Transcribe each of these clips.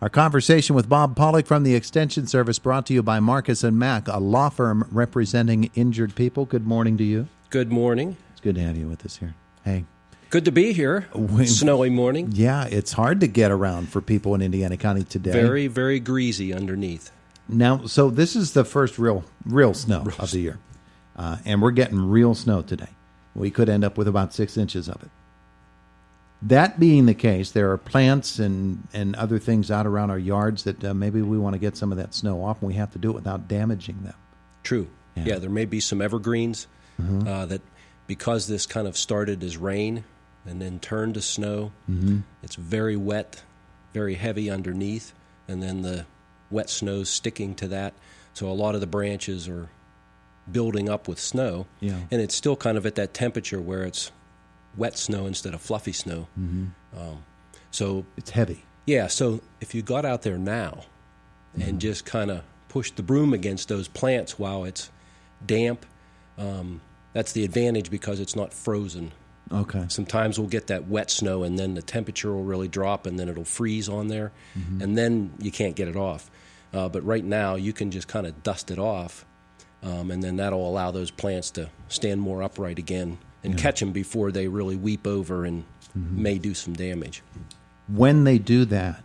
Our conversation with Bob Pollock from the Extension Service, brought to you by Marcus & Mack, a law firm representing injured people. Good morning to you. Good morning. It's good to have you with us here. Hey. Good to be here. Snowy morning. Yeah, it's hard to get around for people in Indiana County today. Very, very greasy underneath. Now, so this is the first real snow of the year, and we're getting real snow today. We could end up with about 6 inches of it. That being the case, there are plants and other things out around our yards that maybe we want to get some of that snow off, and we have to do it without damaging them. True. Yeah, there may be some evergreens that, because this kind of started as rain and then turned to snow, it's very wet, very heavy underneath, and then the wet snow sticking to that. So a lot of the branches are building up with snow, and it's still kind of at that temperature where it's wet snow instead of fluffy snow. So it's heavy. Yeah, so if you got out there now and just kind of pushed the broom against those plants while it's damp, that's the advantage because it's not frozen. Okay. Sometimes we'll get that wet snow and then the temperature will really drop and then it'll freeze on there, and then you can't get it off. But right now you can just kind of dust it off, and then that'll allow those plants to stand more upright again and catch them before they really weep over and may do some damage. When they do that,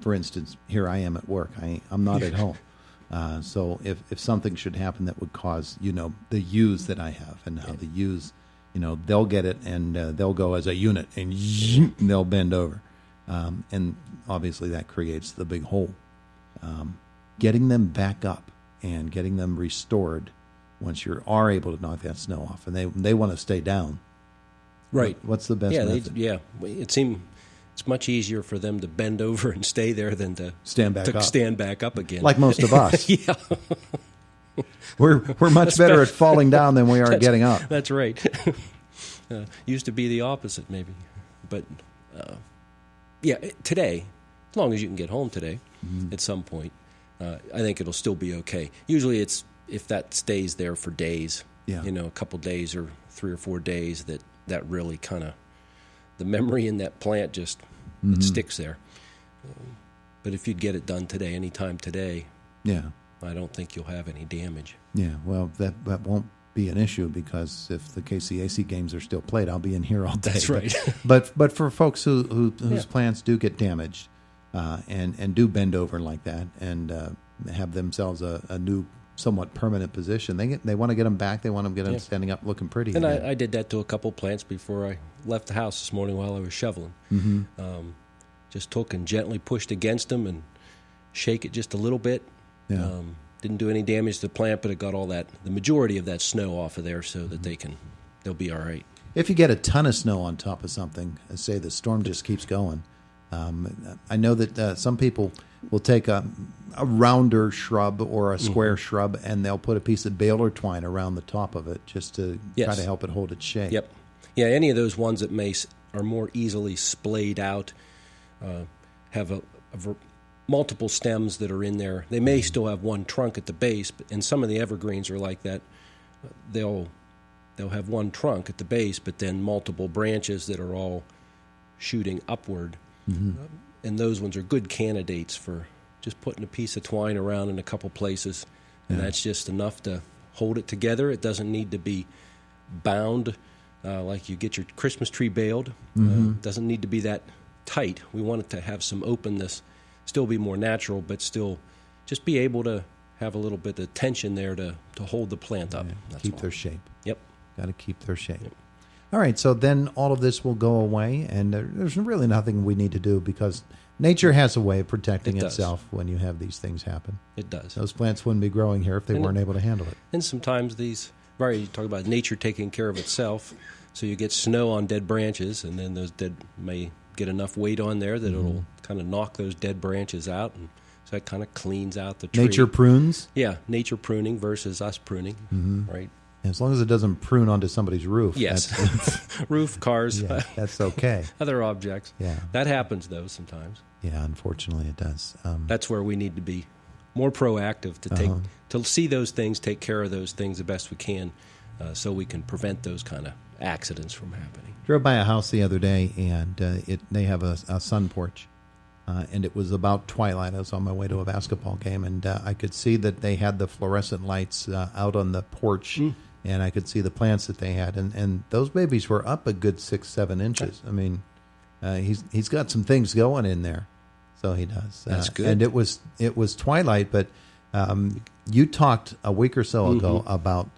for instance, here I am at work. I'm not at home. So if something should happen that would cause, the ewes that I have and how the ewes, they'll get it and they'll go as a unit and they'll bend over. And obviously that creates the big hole. Getting them back up and getting them restored once you are able to knock that snow off, and they want to stay down. Right. What's the best method? It seems it's much easier for them to bend over and stay there than to stand back up again. Like most of us. Yeah. We're much better at falling down than we are getting up. That's right. Used to be the opposite, maybe. But, today, as long as you can get home today at some point, I think it'll still be okay. Usually it's if that stays there for days, a couple days or 3 or 4 days, that really kind of, the memory in that plant just it sticks there. But if you'd get it done today, anytime today, I don't think you'll have any damage. Yeah, well, that won't be an issue because if the KCAC games are still played, I'll be in here all day. That's right. But for folks whose plants do get damaged and do bend over like that and have themselves a new somewhat permanent position, they want to get them back. They want to get them standing up looking pretty. And I did that to a couple plants before I left the house this morning while I was shoveling. Just took and gently pushed against them and shake it just a little bit. Didn't do any damage to the plant, but it got the majority of that snow off of there so that they'll be all right. If you get a ton of snow on top of something, say the storm just keeps going, I know that some people will take a rounder shrub or a square shrub and they'll put a piece of baler twine around the top of it just to try to help it hold its shape. Yep. Yeah, any of those ones that are more easily splayed out, have multiple stems that are in there. They may still have one trunk at the base, and some of the evergreens are like that. They'll have one trunk at the base, but then multiple branches that are all shooting upward. And those ones are good candidates for just putting a piece of twine around in a couple places, and that's just enough to hold it together. It doesn't need to be bound like you get your Christmas tree baled. Doesn't need to be that tight. We want it to have some openness, still be more natural, but still just be able to have a little bit of tension there to hold the plant up. Keep their shape. Yep. Got to keep their shape. Yep. All right, so then all of this will go away, and there's really nothing we need to do because nature has a way of protecting itself when you have these things happen. It does. Those plants wouldn't be growing here if they weren't able to handle it. And sometimes you talk about nature taking care of itself, so you get snow on dead branches, and then those dead may get enough weight on there that it'll kind of knock those dead branches out, and so that kind of cleans out the tree. Nature prunes? Yeah, nature pruning versus us pruning, right? As long as it doesn't prune onto somebody's roof. Yes. Roof, cars. Yeah, that's okay. Other objects. Yeah. That happens, though, sometimes. Yeah, unfortunately it does. That's where we need to be more proactive to see those things, take care of those things the best we can, so we can prevent those kind of accidents from happening. Drove by a house the other day, and they have a sun porch. and it was about twilight. I was on my way to a basketball game, and I could see that they had the fluorescent lights out on the porch, and I could see the plants that they had, and those babies were up a good 6-7 inches. I mean, he's got some things going in there, so he does. That's good. And it was twilight, but you talked a week or so ago about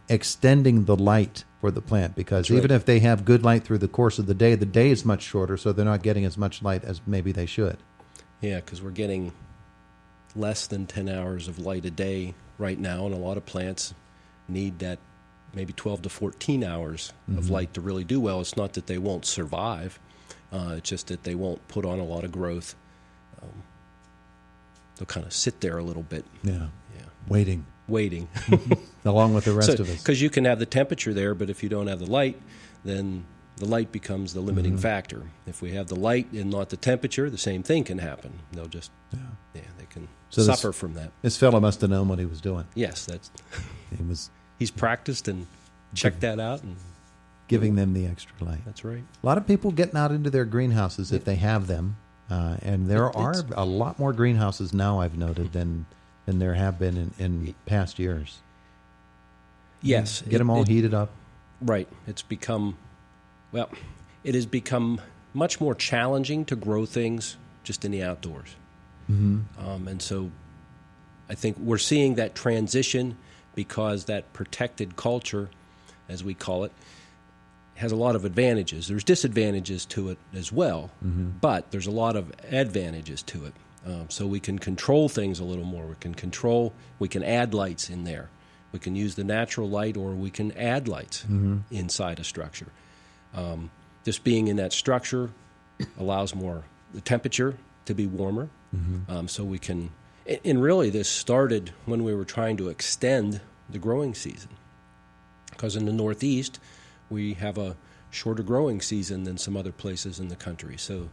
extending the light for the plant, because That's even right. if they have good light through the course of the day is much shorter, so they're not getting as much light as maybe they should. Yeah, because we're getting less than 10 hours of light a day right now, and a lot of plants need that maybe 12 to 14 hours of light to really do well. It's not that they won't survive. It's just that they won't put on a lot of growth. They'll kind of sit there a little bit. Yeah. Yeah. Waiting. Along with the rest of us. Because you can have the temperature there, but if you don't have the light, then the light becomes the limiting factor. If we have the light and not the temperature, the same thing can happen. They'll just, they can suffer from that. This fellow must have known what he was doing. Yes, He was he's practiced and checked that out, and giving them the extra light. that's right. A lot of people getting out into their greenhouses if they have them, and there are a lot more greenhouses now, I've noted, than there have been in past years. Yes. Get them all heated up. Right. It has become much more challenging to grow things just in the outdoors. And so I think we're seeing that transition, because that protected culture, as we call it, has a lot of advantages. There's disadvantages to it as well, but there's a lot of advantages to it. So we can control things a little more. We can add lights in there. We can use the natural light, or we can add lights inside a structure. Just being in that structure allows the temperature to be warmer. So we can, and really this started when we were trying to extend the growing season. Because in the Northeast, we have a shorter growing season than some other places in the country. So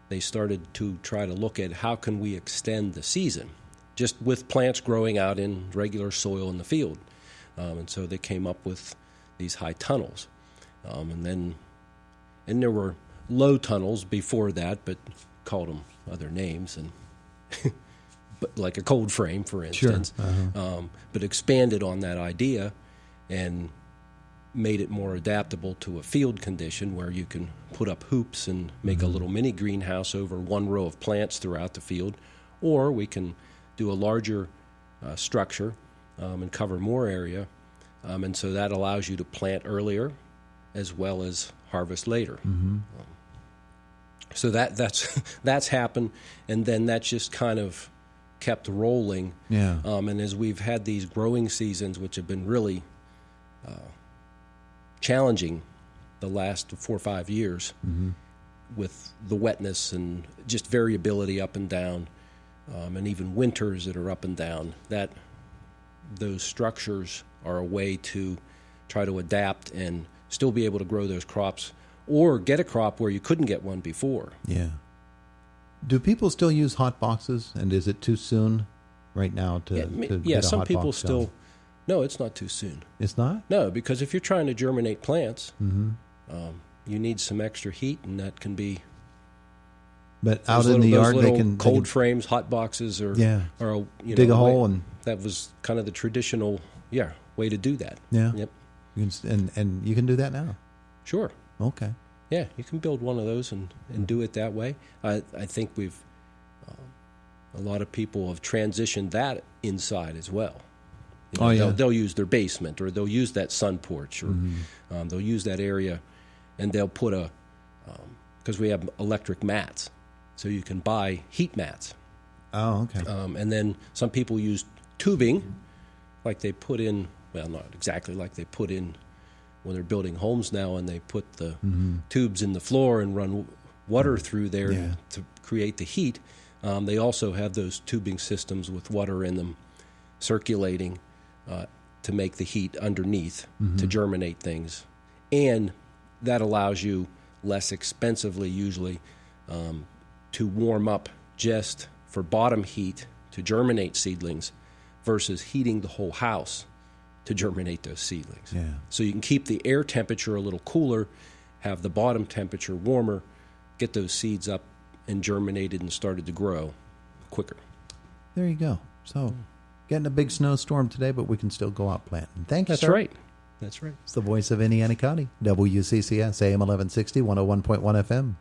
they started to try to look at how can we extend the season, just with plants growing out in regular soil in the field. And so they came up with these high tunnels. And there were low tunnels before that, but called them other names, and but like a cold frame, for instance. Sure. But expanded on that idea and made it more adaptable to a field condition, where you can put up hoops and make a little mini greenhouse over one row of plants throughout the field, or we can do a larger structure and cover more area, and so that allows you to plant earlier as well as harvest later. So that's happened, and then that's just kind of kept rolling. Yeah. And as we've had these growing seasons, which have been really challenging the last 4 or 5 years, with the wetness and just variability up and down, and even winters that are up and down, that those structures are a way to try to adapt and still be able to grow those crops, or get a crop where you couldn't get one before. Yeah. Do people still use hot boxes, and is it too soon right now to get a some hot people box still going? No, it's not too soon. It's not? No, because if you're trying to germinate plants, you need some extra heat, and that can be But out in the yard, they can cold frames, hot boxes, or dig a hole and that was kind of the traditional way to do that. Yeah. Yep. And you can do that now. Sure. Okay. Yeah, you can build one of those and do it that way. I think a lot of people have transitioned that inside as well. They'll use their basement, or they'll use that sun porch, or they'll use that area, and they'll put because we have electric mats, so you can buy heat mats. Oh, okay. And then some people use tubing, like they put in, well, not exactly like they put in when they're building homes now, and they put the tubes in the floor and run water through there to create the heat. They also have those tubing systems with water in them circulating to make the heat underneath to germinate things. And that allows you less expensively usually to warm up just for bottom heat to germinate seedlings versus heating the whole house to germinate those seedlings. Yeah. So you can keep the air temperature a little cooler, have the bottom temperature warmer, get those seeds up and germinated and started to grow quicker. There you go. So, getting a big snowstorm today, but we can still go out planting. Thank you, That's sir. right. That's right. It's the voice of Indiana County, WCCS, AM 1160, 101.1 FM.